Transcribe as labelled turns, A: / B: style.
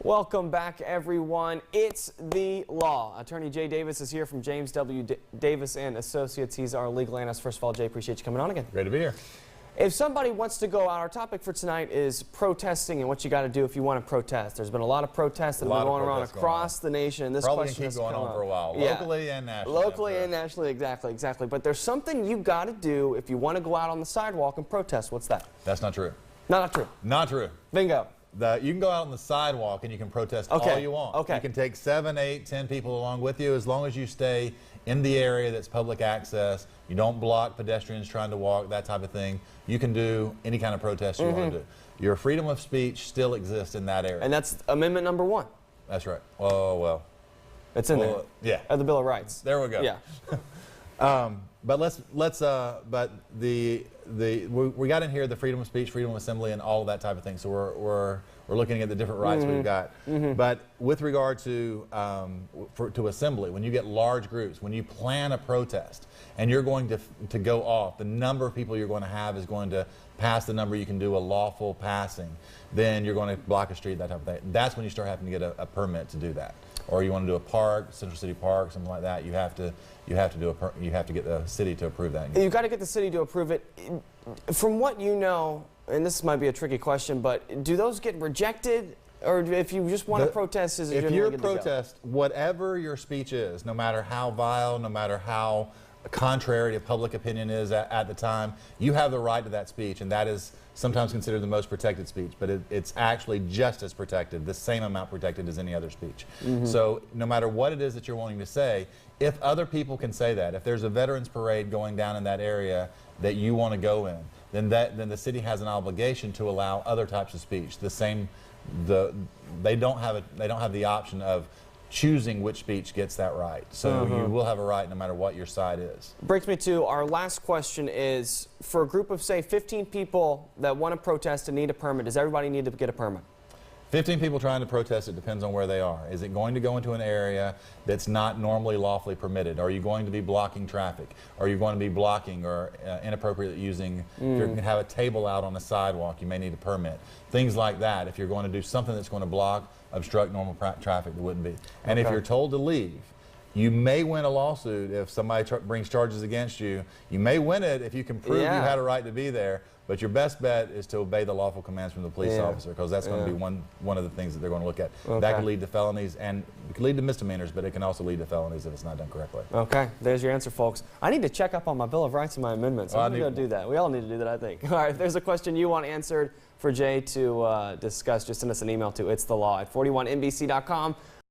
A: Welcome back, everyone. It's the law. Attorney Jay Davis is here from James W. Davis and Associates. He's our legal analyst. First of all, Jay, appreciate you coming on again.
B: Great to be here.
A: If somebody wants to go out, our topic for tonight is protesting and what you got to do if you want to protest. There's been a lot of protests that have been going around across the nation. And this
B: probably
A: question
B: keep
A: has
B: going
A: come
B: on
A: up
B: for a while,
A: yeah.
B: locally and nationally.
A: Locally and nationally, exactly. But there's something you got to do if you want to go out on the sidewalk and protest. What's that?
B: That's not true.
A: Not true.
B: Not true.
A: Bingo.
B: You can go out on the sidewalk and you can protest all you want.
A: Okay.
B: You can take 7, 8, 10 people along with you as long as you stay in the area that's public access. You don't block pedestrians trying to walk, that type of thing. You can do any kind of protest you want to do. Your freedom of speech still exists in that area.
A: And that's Amendment number 1.
B: That's right. Oh, well.
A: It's in there.
B: Yeah.
A: Of the Bill of Rights.
B: There we go.
A: Yeah.
B: But we got in here the freedom of speech, freedom of assembly, and all of that type of thing. So we're looking at the different rights we've got. But with regard to assembly, when you get large groups, when you plan a protest, and you're going to go off, the number of people you're going to have is going to pass the number you can do a lawful passing. Then you're going to block a street, that type of thing. That's when you start having to get a permit to do that. Or you want to do a park, Central City Park, something like that. You have to get the city to approve that.
A: You've got to get the city to approve it. From what you know, and this might be a tricky question, but do those get rejected? Or if you just want to protest, is it generally good to go?
B: If your protest, whatever your speech is, no matter how vile, no matter how contrary to public opinion is at the time, you have the right to that speech, and that is sometimes considered the most protected speech, but it's actually just as protected, the same amount protected as any other speech. So no matter what it is that you're wanting to say, if other people can say that, if there's a veterans parade going down in that area that you want to go in, then the city has an obligation to allow other types of speech. They don't have the option of choosing which speech gets that right. So you will have a right no matter what your side is.
A: Brings me to our last question is, for a group of, say, 15 people that want to protest and need a permit, does everybody need to get a permit?
B: 15 people trying to protest, it depends on where they are. Is it going to go into an area that's not normally lawfully permitted? Are you going to be blocking traffic? Are you going to be blocking or inappropriately using, if you're going to have a table out on the sidewalk, you may need a permit. Things like that. If you're going to do something that's going to obstruct normal traffic, that wouldn't be. And if you're told to leave, you may win a lawsuit if somebody brings charges against you. You may win it if you can prove you had a right to be there, but your best bet is to obey the lawful commands from the police officer, because that's going to be one of the things that they're going to look at. That could lead to felonies, and it could lead to misdemeanors, but it can also lead to felonies if it's not done correctly.
A: Okay, there's your answer, folks. I need to check up on my Bill of Rights and my amendments. I'm going to go do that. We all need to do that, I think. All right, if there's a question you want answered for Jay to discuss, just send us an email to itsthelaw@41nbc.com.